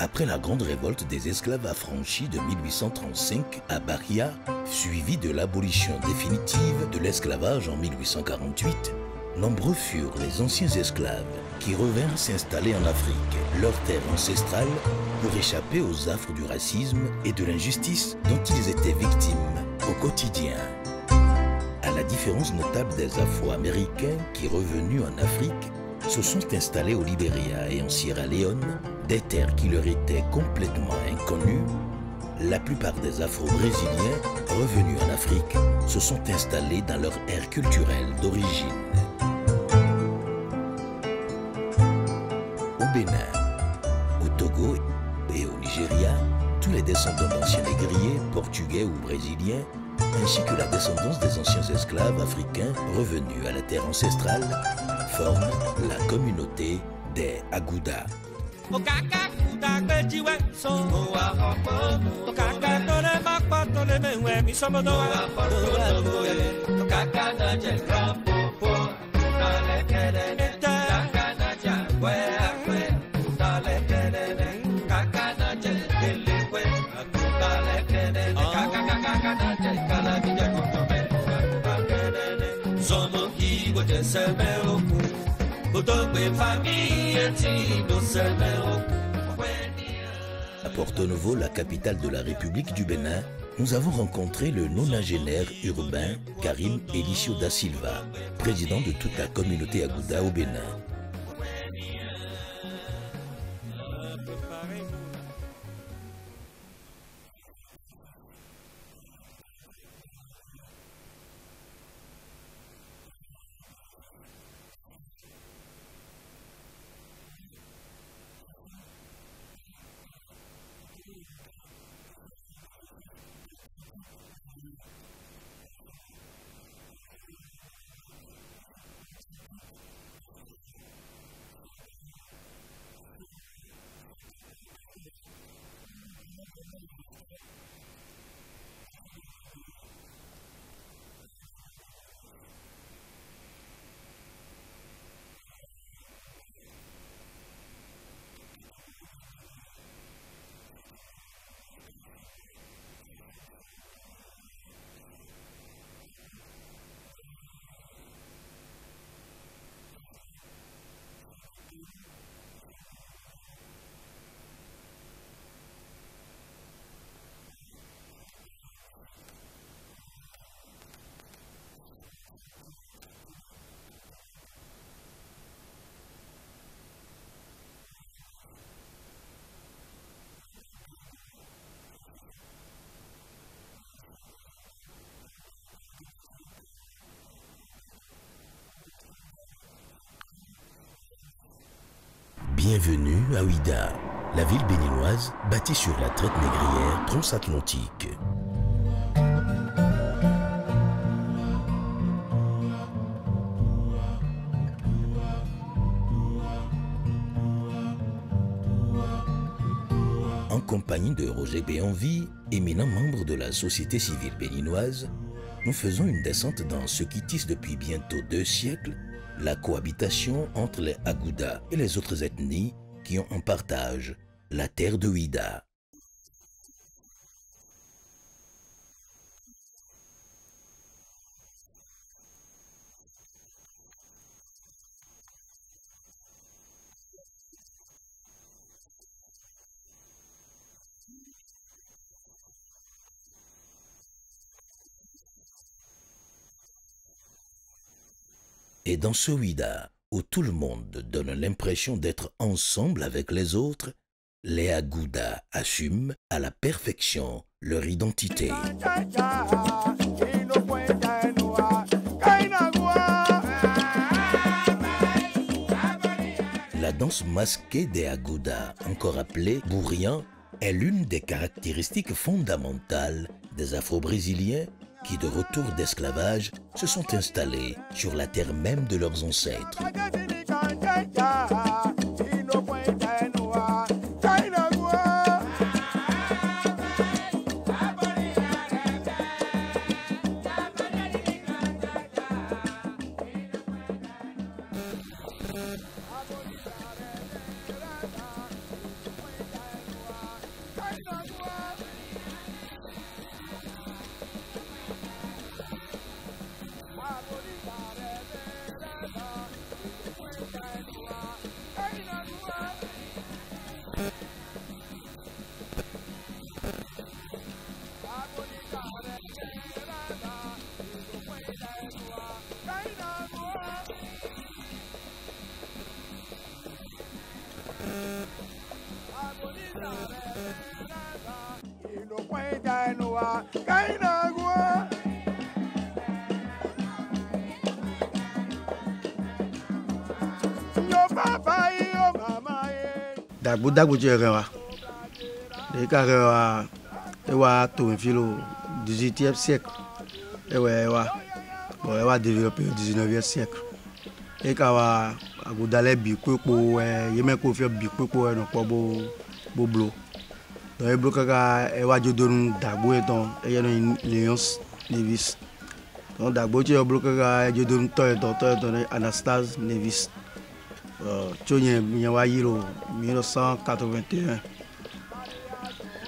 Après la grande révolte des esclaves affranchis de 1835 à Bahia, suivie de l'abolition définitive de l'esclavage en 1848, nombreux furent les anciens esclaves qui revinrent s'installer en Afrique, leur terre ancestrale, pour échapper aux affres du racisme et de l'injustice dont ils étaient victimes au quotidien. À la différence notable des Afro-Américains qui, revenus en Afrique, se sont installés au Libéria et en Sierra Leone, des terres qui leur étaient complètement inconnues, la plupart des Afro-Brésiliens revenus en Afrique se sont installés dans leur aire culturelle d'origine. Au Bénin, au Togo et au Nigeria, tous les descendants d'anciens négriers, portugais ou brésiliens, ainsi que la descendance des anciens esclaves africains revenus à la terre ancestrale, forment la communauté des Agouda. À Porto Novo, la capitale de la République du Bénin, nous avons rencontré le nonagénaire urbain Karim Elicio da Silva, président de toute la communauté Agouda au Bénin. Bienvenue à Ouidah, la ville béninoise bâtie sur la traite négrière transatlantique. En compagnie de Roger Béanvi, éminent membre de la société civile béninoise, nous faisons une descente dans ce qui tisse depuis bientôt 2 siècles la cohabitation entre les Agouda et les autres ethnies qui ont en partage la terre de Ouidah. Et dans ce Ouidah, où tout le monde donne l'impression d'être ensemble avec les autres, les Agouda assument à la perfection leur identité. La danse masquée des Agouda, encore appelée bourrian, est l'une des caractéristiques fondamentales des Afro-Brésiliens qui, de retour d'esclavage, se sont installés sur la terre même de leurs ancêtres. dagbo je rewa de ka rewa e wa to filo 18e siècle e wa développer au 19e siècle e ka wa agudale bi kwepo yeme ko fi bi kwepo no po bo blo do e blo ka e wa jodonu dagbo eton e ye no Léonce Nevis donc dagbo je blo ka jodonu to Anastase Nevis Tchonye wa yiro 1981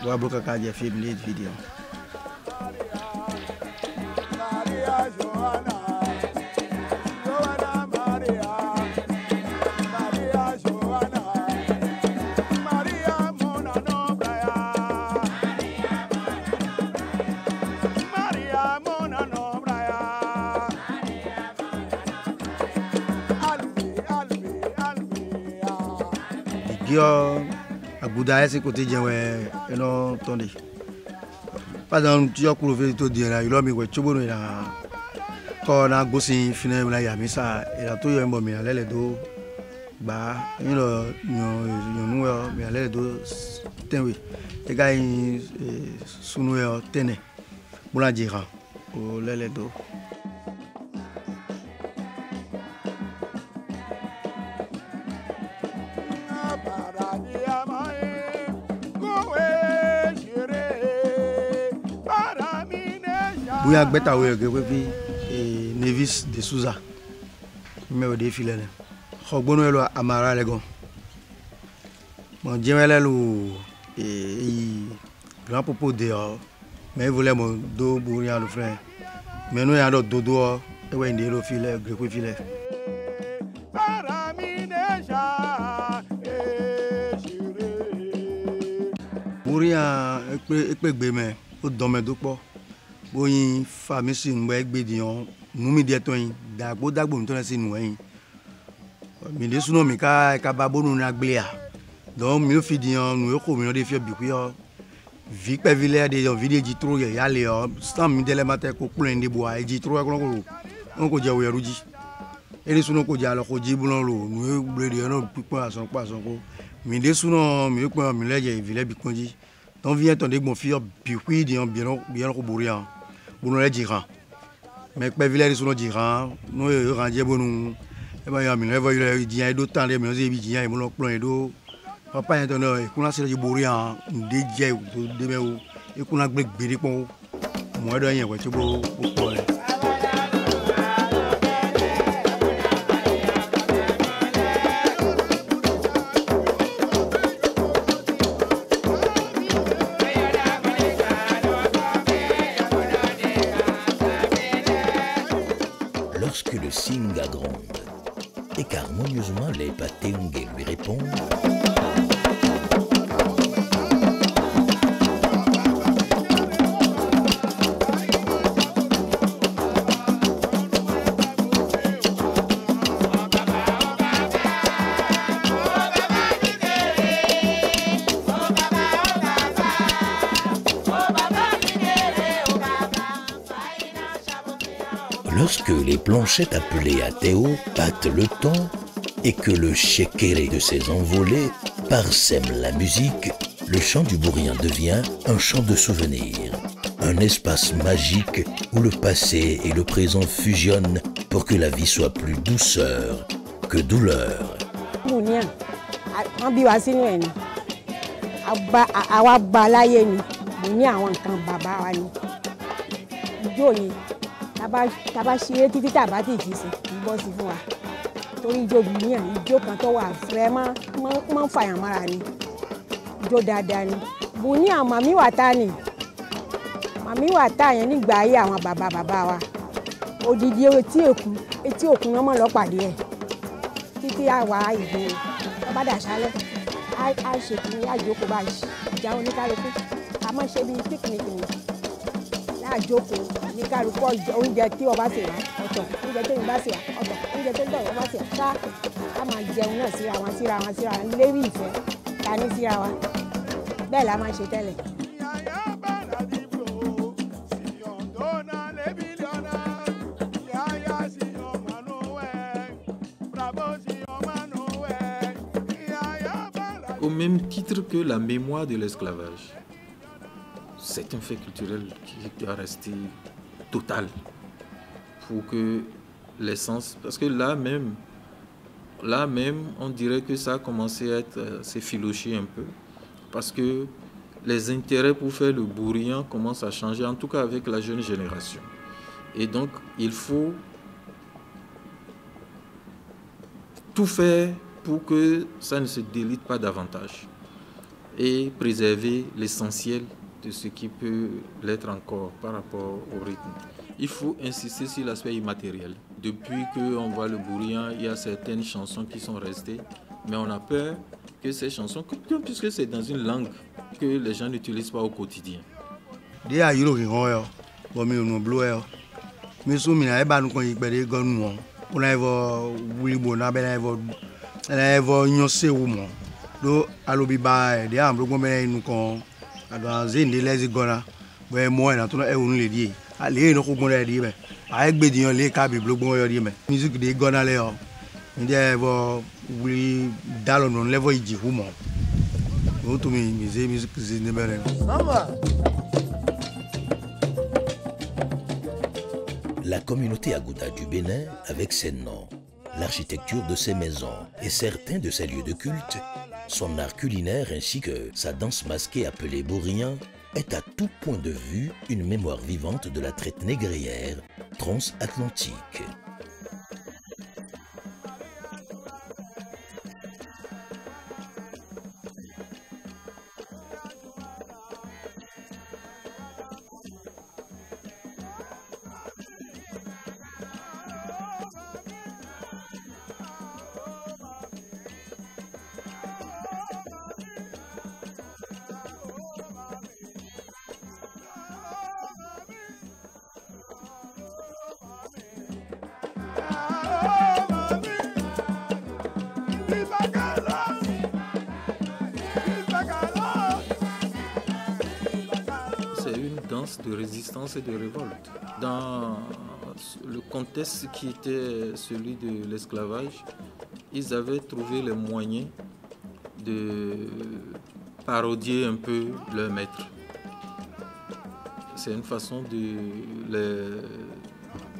wa blo ka je film les vidéo Agouda ese côté jewe eno tonde pas dans tu ko fe to dire ilo mi we chobo no na ko na gosi fine na ya mi sa ila to yo mbo mi alele do ba ilo yo nu yo mi alele do tenwe e ga sunu yo tene bula jira o lele do Bouya gbeta we ke Nevis de Souza me o de filele khogbono elo amara legon mon jemele lu grand popo de mais il voulait mon do bouya le frère mais nous ya do dodo e we ndi lo file greco file bouya ekpe gbe me o don me do po boyin famille si ngbe gbedion numi de toyin dagbo mi to na si nu yin mi de suno mi ka babonu na gbea donc mi o fi dion nu ko mi no de fi bi ku yo vi pe vile de yon video ji tro ya le o stam mi de le mate ko kulen de bo a ji tro ko on ko je wo yeruji eri suno ko ja lo ko ji bulon lo nu gbe de no pipo ason ko mi de suno mi ko mi leje vile bi konji donc vient ton de bon fi bi ku dion bien ko burian bono le jiran mais pe village sur no jiran no ranje bonu e ba ya mi le va ile jian do tan de mi se bi jian e mo lo plon do papa en ton e kuna se le burian de je de me o e kuna gbe gbere pon mo do yen we ti bo po le Lorsque le Singa gronde et qu'harmonieusement les Patengue lui répondent, lorsque les planchettes appelées à Théo battent le temps et que le chékéré de ses envolées parsème la musique, le chant du bourrien devient un chant de souvenirs, un espace magique où le passé et le présent fusionnent pour que la vie soit plus douceur que douleur. Taba ṣeré títí tàbá tí kì í ṣe bọ́ sí fún wa torí ijó bìíyàn ijó kan tó wà vraiment máa ń fàyàn mára ni ijó dáadáa ni bùníà màmí wà tá ni màmí wà tá yẹn nígbà ayé àwọn bàbá wa odidi etí òkun wọn mọ̀ lọ pàdé ẹ̀ títí àwa ìgboro ọba dàṣálẹ̀ á ṣe kìíní àjókòó báyìí ìjà oníkálukú a máa ṣe bíi píkìnìkì ni láàjókòó ní kálukú oúnjẹ tí ọba ṣe wá ọ̀tọ̀ oúnjẹ tí ìbá ṣe wá ọ̀tọ̀ oúnjẹ tí ìbá ṣe wá ká máa jẹun náà síra wọn lérí ìfẹ́ ta ní síra wa bẹ́ẹ̀ la máa ṣe tẹ́lẹ̀. même titre que la mémoire de l'esclavage. C'est un fait culturel qui doit rester total pour que l'essence... Parce que là même, on dirait que ça a commencé à s'effilocher un peu. Parce que les intérêts pour faire le bourriant commencent à changer, en tout cas avec la jeune génération. Et donc, il faut tout faire pour que ça ne se délite pas davantage et préserver l'essentiel de ce qui peut l'être encore par rapport au rythme. Il faut insister sur l'aspect immatériel. Depuis qu'on voit le bourriant, il y a certaines chansons qui sont restées, mais on a peur que ces chansons, puisque c'est dans une langue que les gens n'utilisent pas au quotidien. La communauté Agouda du Bénin, avec ses noms, l'architecture de ses maisons et certains de ses lieux de culte, son art culinaire ainsi que sa danse masquée appelée bourriant, est à tout point de vue une mémoire vivante de la traite négrière transatlantique. C'est une danse de résistance et de révolte. Dans le contexte qui était celui de l'esclavage, ils avaient trouvé les moyens de parodier un peu leur maître. C'est une façon de les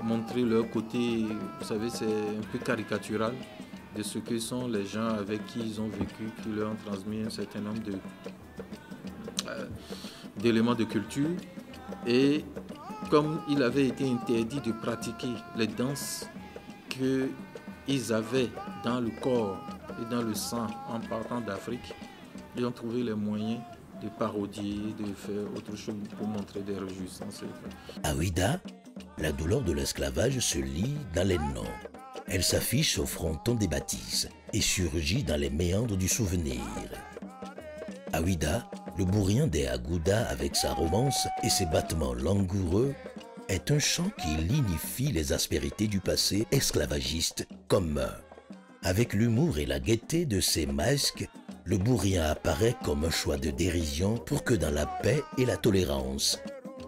montrer leur côté, vous savez, c'est un peu caricatural de ce que sont les gens avec qui ils ont vécu, qui leur ont transmis un certain nombre d'éléments de culture. Et comme il avait été interdit de pratiquer les danses qu'ils avaient dans le corps et dans le sang en partant d'Afrique, ils ont trouvé les moyens de parodier, de faire autre chose pour montrer des réjouissances. À Ouida, la douleur de l'esclavage se lit dans les noms. Elle s'affiche au fronton des bâtisses et surgit dans les méandres du souvenir. À Ouida, le bourriant des Agouda, avec sa romance et ses battements langoureux, est un chant qui lignifie les aspérités du passé esclavagiste commun. Avec l'humour et la gaieté de ses masques, le bourriant apparaît comme un choix de dérision pour que dans la paix et la tolérance,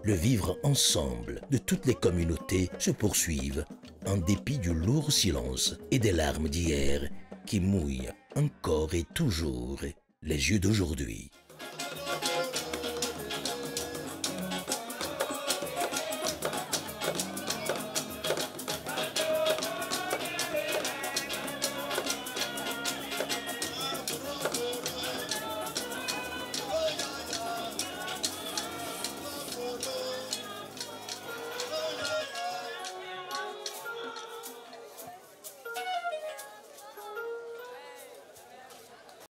le vivre ensemble de toutes les communautés se poursuive en dépit du lourd silence et des larmes d'hier qui mouillent encore et toujours les yeux d'aujourd'hui.